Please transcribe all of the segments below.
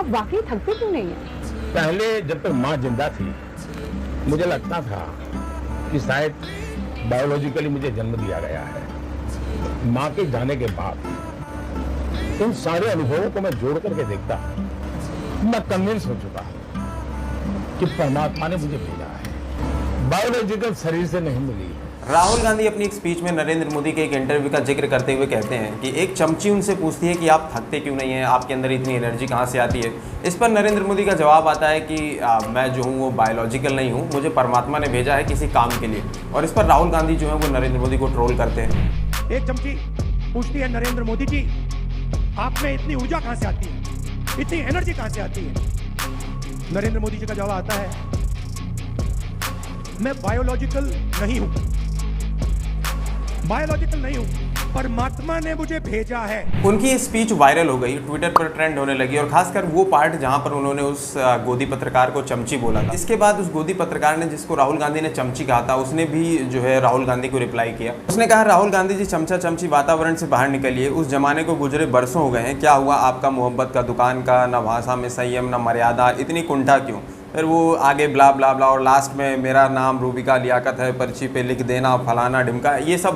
आप वाकई थकते क्यों नहीं है? पहले जब तक माँ जिंदा थी मुझे लगता था कि शायद बायोलॉजिकली मुझे जन्म दिया गया है। माँ के जाने के बाद इन सारे अनुभवों को मैं जोड़ करके देखता हूं, मैं कन्विंस हो चुका हूं कि परमात्मा ने मुझे भेजा है, बायोलॉजिकल शरीर से नहीं मिली। राहुल गांधी अपनी एक स्पीच में नरेंद्र मोदी के एक इंटरव्यू का जिक्र करते हुए कहते हैं कि एक चमची उनसे पूछती है कि आप थकते क्यों नहीं हैं, आपके अंदर इतनी एनर्जी कहाँ से आती है। इस पर नरेंद्र मोदी का जवाब आता है कि मैं जो हूँ वो बायोलॉजिकल नहीं हूँ, मुझे परमात्मा ने भेजा है किसी काम के लिए। और इस पर राहुल गांधी जो है वो नरेंद्र मोदी को ट्रोल करते हैं। एक चमची पूछती है नरेंद्र मोदी जी, आप में इतनी ऊर्जा कहाँ से आती है, इतनी एनर्जी कहाँ से आती है। नरेंद्र मोदी जी का जवाब आता है, मैं बायोलॉजिकल नहीं हूं, बायोलॉजिकल नहीं हूं, परमात्मा ने मुझे भेजा है। उनकी ये स्पीच वायरल हो गई, ट्विटर पर ट्रेंड होने लगी, और खासकर वो पार्ट जहां पर उन्होंने उस गोदी पत्रकार को चमची बोला था। इसके बाद उस गोदी पत्रकार ने, जिसको राहुल गांधी ने चमची कहा था, उसने भी जो है राहुल गांधी को रिप्लाई किया। उसने कहा, राहुल गांधी जी चमचा चमची वातावरण से बाहर निकलिए, उस जमाने को गुजरे बरसों हो गए हैं, क्या हुआ आपका मोहब्बत का दुकान का, न भाषा में संयम न मर्यादा, इतनी कुंठा क्यों। फिर वो आगे ब्ला ब्ला ब्ला, और लास्ट में मेरा नाम रूबिका लियाकत है, पर्ची पे लिख देना फलाना ढिमका, ये सब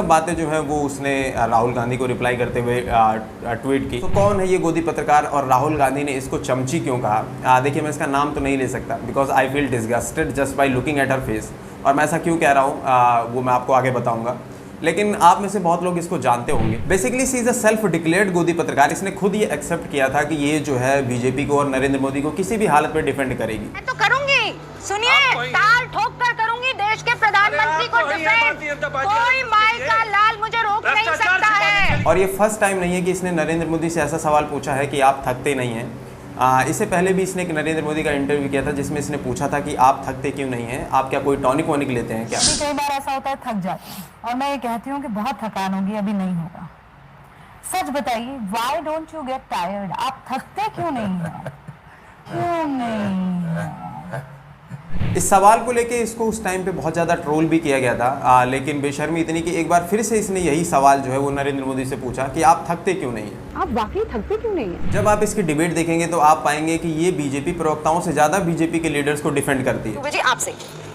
बातें जो है वो उसने राहुल गांधी को रिप्लाई करते हुए ट्वीट की। तो कौन है ये गोदी पत्रकार और राहुल गांधी ने इसको चमची क्यों कहा? देखिए, मैं इसका नाम तो नहीं ले सकता because I feel disgusted just by looking at her face. और मैं ऐसा क्यों कह रहा हूँ वो मैं आपको आगे बताऊँगा, लेकिन आप में से बहुत लोग इसको जानते होंगे। Basically she is a self declared गोदी पत्रकार। इसने खुद ये एक्सेप्ट किया था कि ये जो है बीजेपी को और नरेंद्र मोदी को किसी भी हालत में डिफेंड करेगी। मैं तो करूंगी, सुनिए, ताल ठोक कर करूंगी देश के प्रधानमंत्री को डिफेंड। कोई माई का लाल मुझे रोक नहीं सकता है। और ये फर्स्ट टाइम नहीं है कि इसने नरेंद्र मोदी से ऐसा सवाल पूछा है कि आप थकते नहीं हैं। इससे पहले भी इसने एक नरेंद्र मोदी का इंटरव्यू किया था जिसमें इसने पूछा था कि आप थकते क्यों नहीं हैं, आप क्या कोई टॉनिक वॉनिक लेते हैं क्या। कई बार ऐसा होता है थक जाते हैं और मैं ये कहती हूँ कि बहुत थकान होगी, अभी नहीं होगा। सच बताइए, why don't you get tired? आप थकते क्यों नहीं हैं? क्यों नहीं? इस सवाल को लेके इसको उस टाइम पे बहुत ज़्यादा ट्रोल भी किया गया था, लेकिन बेशर्मी इतनी कि एक बार फिर से इसने यही सवाल जो है वो नरेंद्र मोदी से पूछा कि आप थकते क्यों नहीं हैं? आप वाकई थकते क्यों नहीं है? जब आप इसकी डिबेट देखेंगे तो आप पाएंगे कि ये बीजेपी प्रवक्ताओं से ज़्यादा बीजेपी के लीडर्स को डिफेंड करती है। जी, आपसे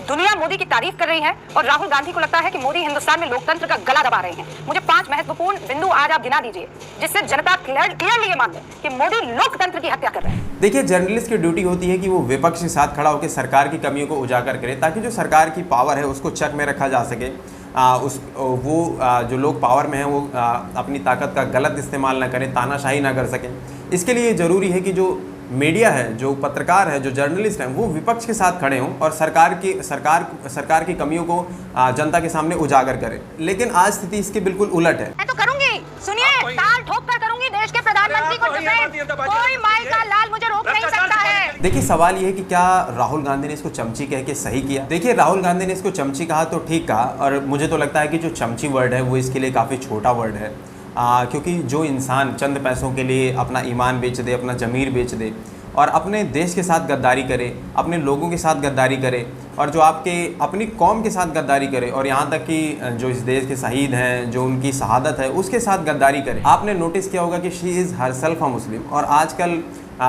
दुनिया मोदी की तारीफ कर रही है और राहुल गांधी को लगता है कि मोदी हिंदुस्तान में लोकतंत्र का गला दबा रहे हैं। मुझे 5 महत्वपूर्ण बिंदु आज आप गिना दीजिए जिससे जनता क्लियरली ये मान ले कि मोदी लोकतंत्र की हत्या कर रहे हैं। देखिए, जर्नलिस्ट की ड्यूटी होती है कि वो विपक्ष के साथ खड़ा होकर सरकार की कमियों को उजागर करे ताकि जो सरकार की पावर है उसको चेक में रखा जा सके। जो लोग पावर में हैं वो अपनी ताकत का गलत इस्तेमाल ना करें, तानाशाही ना कर सकें। इसके लिए ज़रूरी है कि जो मीडिया है, जो पत्रकार है, जो जर्नलिस्ट हैं, वो विपक्ष के साथ खड़े हों और सरकार की कमियों को जनता के सामने उजागर करें। लेकिन आज स्थिति इसके बिल्कुल उलट है। मैं तो करूंगी, सुनिए, ताल ठोक कर करूंगी देश के प्रधानमंत्री को डिफेंड। कोई माई का लाल मुझे रोक नहीं सकता है। देखिए, सवाल ये है कि क्या राहुल गांधी ने इसको चमची कह के सही किया? देखिए, राहुल गांधी ने इसको चमची कहा तो ठीक कहा, और मुझे तो लगता है कि जो चमची वर्ड है वो इसके लिए काफ़ी छोटा वर्ड है। क्योंकि जो इंसान चंद पैसों के लिए अपना ईमान बेच दे, अपना ज़मीर बेच दे और अपने देश के साथ गद्दारी करे, अपने लोगों के साथ गद्दारी करे और जो अपनी कौम के साथ गद्दारी करे और यहाँ तक कि जो इस देश के शहीद हैं, जो उनकी शहादत है, उसके साथ गद्दारी करे। आपने नोटिस किया होगा कि शी इज़ हरसेल्फ अ मुस्लिम। और आजकल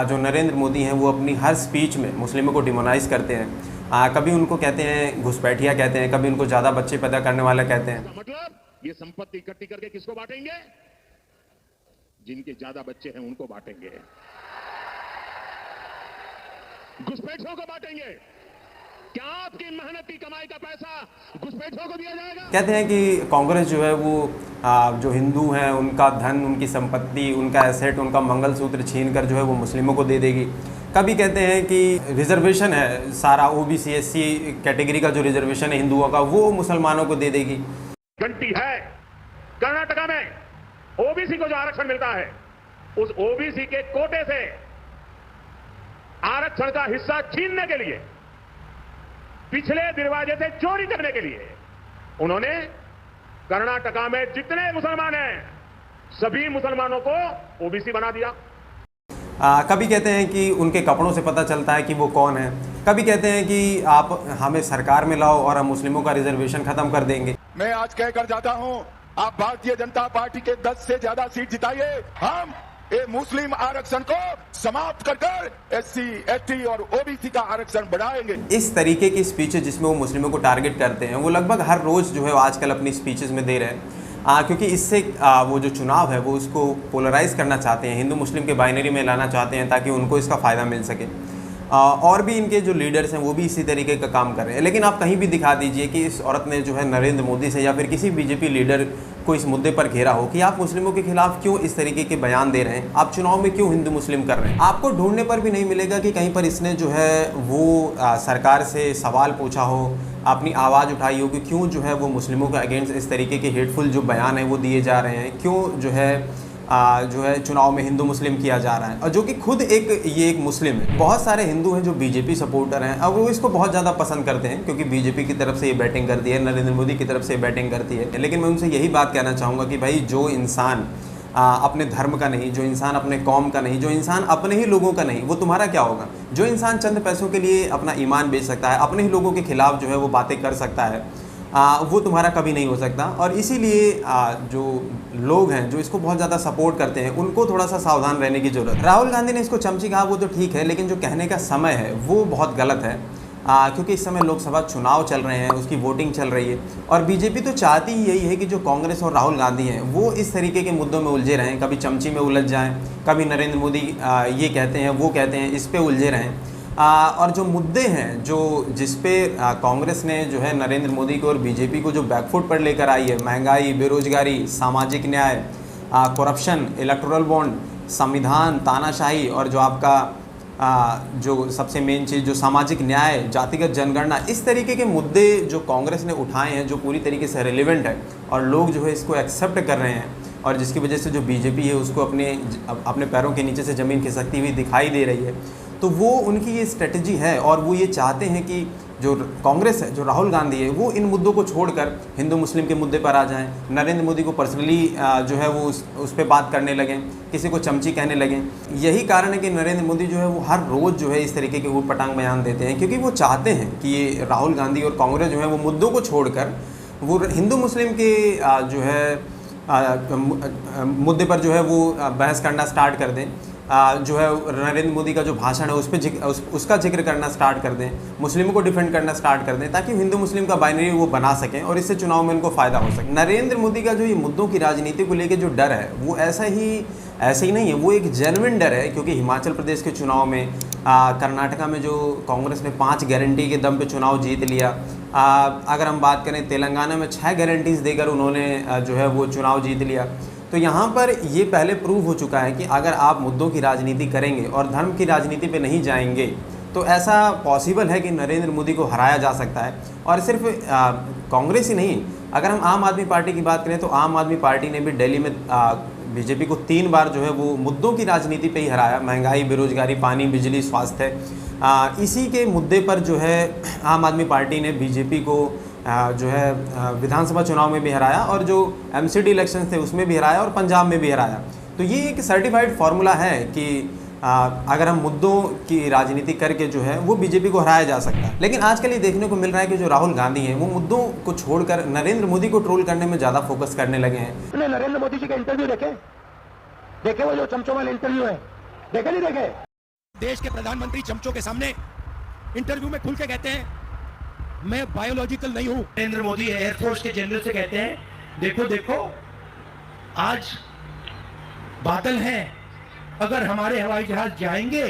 जो नरेंद्र मोदी हैं वो अपनी हर स्पीच में मुस्लिमों को डिमोनाइज़ करते हैं। कभी उनको कहते हैं घुसपैठिया कहते हैं, कभी उनको ज़्यादा बच्चे पैदा करने वाला कहते हैं। मतलब ये संपत्ति इकट्ठी करके किसको बांटेंगे? जिनके ज्यादा बच्चे हैं उनको बांटेंगे, घुसपैठियों को बांटेंगे। क्या आपकी मेहनत की कमाई का पैसा घुसपैठियों को दिया जाएगा? कहते हैं कि कांग्रेस जो है वो जो हिंदू हैं उनका धन, उनकी संपत्ति, उनका एसेट, उनका मंगलसूत्र छीन कर जो है वो मुस्लिमों को दे देगी। कभी कहते हैं कि रिजर्वेशन है, सारा ओबीसी एससी कैटेगरी का जो रिजर्वेशन है हिंदुओं का, वो मुसलमानों को दे देगी। घंटी है कर्नाटका में ओबीसी को जो आरक्षण मिलता है, उस ओबीसी के कोटे से आरक्षण का हिस्सा छीनने के लिए, पिछले दरवाजे से चोरी करने के लिए उन्होंने कर्नाटका में जितने मुसलमान हैं सभी मुसलमानों को ओबीसी बना दिया। कभी कहते हैं कि उनके कपड़ों से पता चलता है कि वो कौन है। कभी कहते हैं कि आप हमें सरकार में लाओ और हम मुस्लिमों का रिजर्वेशन खत्म कर देंगे। मैं आज कहकर जाता हूं, आप भारतीय जनता पार्टी के 10 से ज्यादा सीट जिताइए, हम ये मुस्लिम आरक्षण को समाप्त कर एससी, एसटी और ओबीसी का आरक्षण बढ़ाएंगे। इस तरीके की स्पीचेस जिसमें वो मुस्लिमों को टारगेट करते हैं वो लगभग हर रोज़ जो है आजकल अपनी स्पीचेस में दे रहे हैं, क्योंकि इससे वो जो चुनाव है वो उसको पोलराइज करना चाहते हैं, हिंदू मुस्लिम के बाइनरी में लाना चाहते हैं ताकि उनको इसका फ़ायदा मिल सके। और भी इनके जो लीडर्स हैं वो भी इसी तरीके का काम कर रहे हैं। लेकिन आप कहीं भी दिखा दीजिए कि इस औरत ने जो है नरेंद्र मोदी से या फिर किसी बीजेपी लीडर को इस मुद्दे पर घेरा हो कि आप मुस्लिमों के खिलाफ क्यों इस तरीके के बयान दे रहे हैं, आप चुनाव में क्यों हिंदू मुस्लिम कर रहे हैं। आपको ढूंढने पर भी नहीं मिलेगा कि कहीं पर इसने जो है वो सरकार से सवाल पूछा हो, अपनी आवाज़ उठाई हो कि क्यों जो है वो मुस्लिमों के अगेंस्ट इस तरीके के हेटफुल जो बयान हैं वो दिए जा रहे हैं, क्यों जो है चुनाव में हिंदू मुस्लिम किया जा रहा है। और जो कि खुद ये एक मुस्लिम है। बहुत सारे हिंदू हैं जो बीजेपी सपोर्टर हैं, अब वो इसको बहुत ज़्यादा पसंद करते हैं क्योंकि बीजेपी की तरफ से ये बैटिंग करती है, नरेंद्र मोदी की तरफ से बैटिंग करती है। लेकिन मैं उनसे यही बात कहना चाहूँगा कि भाई जो इंसान अपने धर्म का नहीं, जो इंसान अपने कौम का नहीं, जो इंसान अपने ही लोगों का नहीं, वो तुम्हारा क्या होगा। जो इंसान चंद पैसों के लिए अपना ईमान बेच सकता है, अपने ही लोगों के खिलाफ जो है वो बातें कर सकता है, वो तुम्हारा कभी नहीं हो सकता। और इसीलिए जो लोग हैं जो इसको बहुत ज़्यादा सपोर्ट करते हैं उनको थोड़ा सा सावधान रहने की ज़रूरत है। राहुल गांधी ने इसको चमची कहा वो तो ठीक है, लेकिन जो कहने का समय है वो बहुत गलत है, क्योंकि इस समय लोकसभा चुनाव चल रहे हैं, उसकी वोटिंग चल रही है और बीजेपी तो चाहती ही यही है कि जो कांग्रेस और राहुल गांधी हैं वो इस तरीके के मुद्दों में उलझे रहें, कभी चमची में उलझ जाएं, कभी नरेंद्र मोदी ये कहते हैं वो कहते हैं, इस पे उलझे रहें। और जो मुद्दे हैं जो जिस पे कांग्रेस ने जो है नरेंद्र मोदी को और बीजेपी को जो बैकफुट पर लेकर आई है, महंगाई, बेरोजगारी, सामाजिक न्याय, करप्शन, इलेक्टोरल बॉन्ड, संविधान, तानाशाही और जो आपका जो सबसे मेन चीज़ जो सामाजिक न्याय, जातिगत जनगणना, इस तरीके के मुद्दे जो कांग्रेस ने उठाए हैं जो पूरी तरीके से रिलेवेंट है और लोग जो है इसको एक्सेप्ट कर रहे हैं और जिसकी वजह से जो बीजेपी है उसको अपने पैरों के नीचे से ज़मीन खिसकती हुई दिखाई दे रही है, तो वो उनकी ये स्ट्रेटजी है। और वो ये चाहते हैं कि जो कांग्रेस है, जो राहुल गांधी है, वो इन मुद्दों को छोड़कर हिंदू मुस्लिम के मुद्दे पर आ जाएं, नरेंद्र मोदी को पर्सनली जो है वो उस पर बात करने लगें, किसी को चमची कहने लगें। यही कारण है कि नरेंद्र मोदी जो है वो हर रोज़ जो है इस तरीके के ऊट पटांग बयान देते हैं, क्योंकि वो चाहते हैं कि ये राहुल गांधी और कांग्रेस जो है वो मुद्दों को छोड़कर वो हिंदू मुस्लिम के जो है मुद्दे पर जो है वो बहस करना स्टार्ट कर दें, जो है नरेंद्र मोदी का जो भाषण है उसका जिक्र करना स्टार्ट कर दें, मुस्लिमों को डिफेंड करना स्टार्ट कर दें, ताकि हिंदू मुस्लिम का बाइनरी वो बना सकें और इससे चुनाव में उनको फ़ायदा हो सके। नरेंद्र मोदी का जो ये मुद्दों की राजनीति को लेकर जो डर है वो ऐसे ही नहीं है, वो एक जेन्युइन डर है। क्योंकि हिमाचल प्रदेश के चुनाव में, कर्नाटका में जो कांग्रेस ने 5 गारंटी के दम पे चुनाव जीत लिया, अगर हम बात करें तेलंगाना में 6 गारंटीज़ देकर उन्होंने जो है वो चुनाव जीत लिया। तो यहाँ पर ये पहले प्रूव हो चुका है कि अगर आप मुद्दों की राजनीति करेंगे और धर्म की राजनीति पे नहीं जाएंगे तो ऐसा पॉसिबल है कि नरेंद्र मोदी को हराया जा सकता है। और सिर्फ कांग्रेस ही नहीं, अगर हम आम आदमी पार्टी की बात करें तो आम आदमी पार्टी ने भी दिल्ली में बीजेपी को 3 बार जो है वो मुद्दों की राजनीति पे ही हराया। महंगाई, बेरोजगारी, पानी, बिजली, स्वास्थ्य, इसी के मुद्दे पर जो है आम आदमी पार्टी ने बीजेपी को जो है विधानसभा चुनाव में भी हराया और जो एमसीडी इलेक्शन थे उसमें भी हराया और पंजाब में भी हराया। तो ये एक सर्टिफाइड फार्मूला है कि अगर हम मुद्दों की राजनीति करके जो है वो बीजेपी को हराया जा सकता है। लेकिन आजकल ये देखने को मिल रहा है कि जो राहुल गांधी हैं वो मुद्दों को छोड़कर नरेंद्र मोदी को ट्रोल करने में ज़्यादा फोकस करने लगे हैं। नरेंद्र मोदी जी का इंटरव्यू देखे वो जो चमचों वाले इंटरव्यू है, देखे नहीं देखे? देश के प्रधानमंत्री चमचों के सामने इंटरव्यू में खुल के कहते हैं मैं बायोलॉजिकल नहीं हूं। नरेंद्र मोदी एयरफोर्स के जनरल से कहते हैं देखो आज बादल हैं, अगर हमारे हवाई जहाज जाएंगे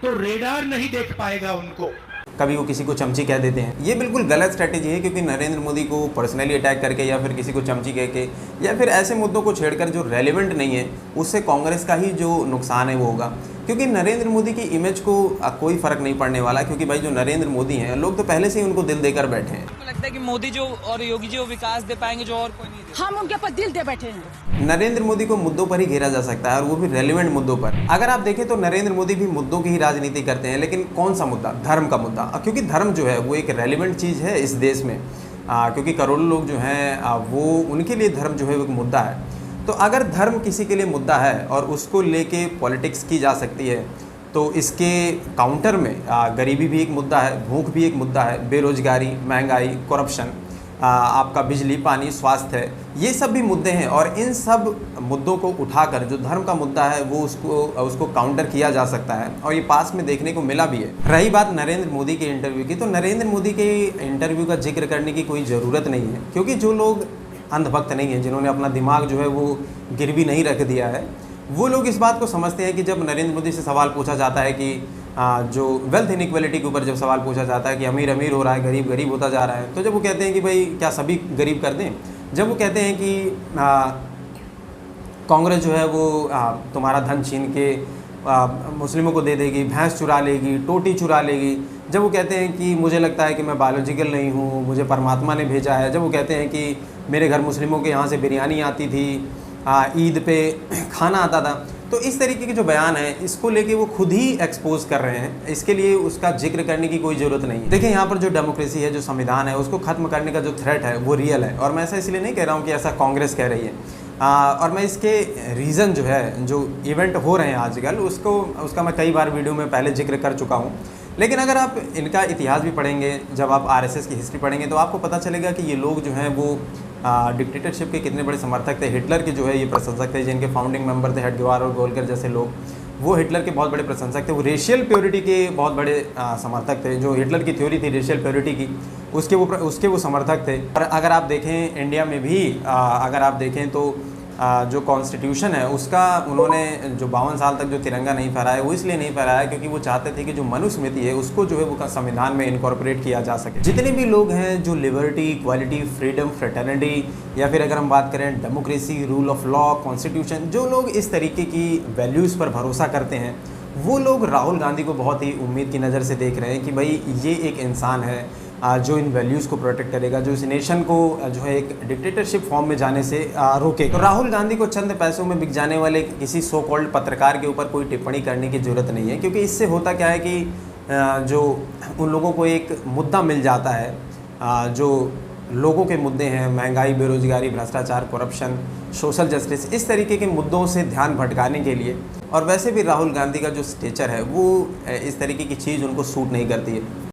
तो रेडार नहीं देख पाएगा उनको। कभी वो किसी को चमची कह देते हैं। ये बिल्कुल गलत स्ट्रैटेजी है, क्योंकि नरेंद्र मोदी को पर्सनली अटैक करके या फिर किसी को चमची कह के या फिर ऐसे मुद्दों को छेड़कर जो रेलेवेंट नहीं है उससे कांग्रेस का ही जो नुकसान है वो होगा। क्योंकि नरेंद्र मोदी की इमेज को कोई फ़र्क नहीं पड़ने वाला, क्योंकि भाई जो नरेंद्र मोदी हैं लोग तो पहले से ही उनको दिल देकर बैठे हैं। मुझे लगता है कि मोदी जो और योगी जी वो विकास दे पाएंगे जो और कोई नहीं दे। हम उनके ऊपर दिल दे बैठे हैं। नरेंद्र मोदी को मुद्दों पर ही घेरा जा सकता है और वो भी रेलेवेंट मुद्दों पर। अगर आप देखें तो नरेंद्र मोदी भी मुद्दों की ही राजनीति करते हैं, लेकिन कौन सा मुद्दा? धर्म का मुद्दा, क्योंकि धर्म जो है वो एक रेलेवेंट चीज़ है इस देश में, क्योंकि करोड़ों लोग जो हैं वो उनके लिए धर्म जो है वो एक मुद्दा है। तो अगर धर्म किसी के लिए मुद्दा है और उसको लेके पॉलिटिक्स की जा सकती है तो इसके काउंटर में गरीबी भी एक मुद्दा है, भूख भी एक मुद्दा है, बेरोजगारी, महंगाई, करप्शन, आपका बिजली, पानी, स्वास्थ्य, ये सब भी मुद्दे हैं और इन सब मुद्दों को उठाकर जो धर्म का मुद्दा है वो उसको काउंटर किया जा सकता है और ये पास में देखने को मिला भी है। रही बात नरेंद्र मोदी के इंटरव्यू की, तो नरेंद्र मोदी के इंटरव्यू का जिक्र करने की कोई ज़रूरत नहीं है, क्योंकि जो लोग अंधभक्त नहीं हैं, जिन्होंने अपना दिमाग जो है वो गिरवी नहीं रख दिया है, वो लोग इस बात को समझते हैं कि जब नरेंद्र मोदी से सवाल पूछा जाता है कि जो वेल्थ इनइक्वालिटी के ऊपर जब सवाल पूछा जाता है कि अमीर अमीर हो रहा है, गरीब गरीब होता जा रहा है, तो जब वो कहते हैं कि भाई क्या सभी गरीब कर दें, जब वो कहते हैं कि कांग्रेस जो है वो तुम्हारा धन छीन के मुस्लिमों को दे देगी, भैंस चुरा लेगी, टोटी चुरा लेगी, जब वो कहते हैं कि मुझे लगता है कि मैं बायोलॉजिकल नहीं हूँ, मुझे परमात्मा ने भेजा है, जब वो कहते हैं कि मेरे घर मुस्लिमों के यहाँ से बिरयानी आती थी, ईद पे खाना आता था, तो इस तरीके के जो बयान है इसको लेके वो खुद ही एक्सपोज कर रहे हैं, इसके लिए उसका जिक्र करने की कोई ज़रूरत नहीं है। देखिए यहाँ पर जो डेमोक्रेसी है, जो संविधान है, उसको ख़त्म करने का जो थ्रेट है वो रियल है और मैं ऐसा इसलिए नहीं कह रहा हूँ कि ऐसा कांग्रेस कह रही है। और मैं इसके रीज़न जो है, जो इवेंट हो रहे हैं आजकल, उसका मैं कई बार वीडियो में पहले जिक्र कर चुका हूँ, लेकिन अगर आप इनका इतिहास भी पढ़ेंगे, जब आप आरएसएस की हिस्ट्री पढ़ेंगे तो आपको पता चलेगा कि ये लोग जो हैं वो डिक्टेटरशिप के कितने बड़े समर्थक थे। हिटलर के जो है ये प्रशंसक थे, जिनके फाउंडिंग मेंबर थे हेडगेवार और गोलकर जैसे लोग, वो हिटलर के बहुत बड़े प्रशंसक थे। वो रेशियल प्योरिटी के बहुत बड़े समर्थक थे। जो हिटलर की थ्योरी थी रेशियल प्योरिटी की, उसके वो समर्थक थे। और अगर आप देखें इंडिया में भी अगर आप देखें तो जो कॉन्स्टिट्यूशन है उसका उन्होंने जो 52 साल तक जो तिरंगा नहीं फहराया, वो इसलिए नहीं फहराया क्योंकि वो चाहते थे कि जो मनुस्मृति है उसको जो है वो संविधान में इनकॉर्पोरेट किया जा सके। जितने भी लोग हैं जो लिबर्टी, इक्वालिटी, फ्रीडम, फ्रेटर्निटी या फिर अगर हम बात करें democracy, rule of law, constitution, जो लोग इस तरीके की वैल्यूज़ पर भरोसा करते हैं, वो लोग राहुल गांधी को बहुत ही उम्मीद की नज़र से देख रहे हैं कि भाई ये एक इंसान है जो इन वैल्यूज़ को प्रोटेक्ट करेगा, जो इस नेशन को जो है एक डिक्टेटरशिप फॉर्म में जाने से रोकेगा। तो राहुल गांधी को चंद पैसों में बिक जाने वाले किसी सो कॉल्ड पत्रकार के ऊपर कोई टिप्पणी करने की ज़रूरत नहीं है, क्योंकि इससे होता क्या है कि जो उन लोगों को एक मुद्दा मिल जाता है, जो लोगों के मुद्दे हैं, महंगाई, बेरोजगारी, भ्रष्टाचार, करप्शन, सोशल जस्टिस, इस तरीके के मुद्दों से ध्यान भटकाने के लिए। और वैसे भी राहुल गांधी का जो स्टेचर है वो इस तरीके की चीज़ उनको सूट नहीं करती है।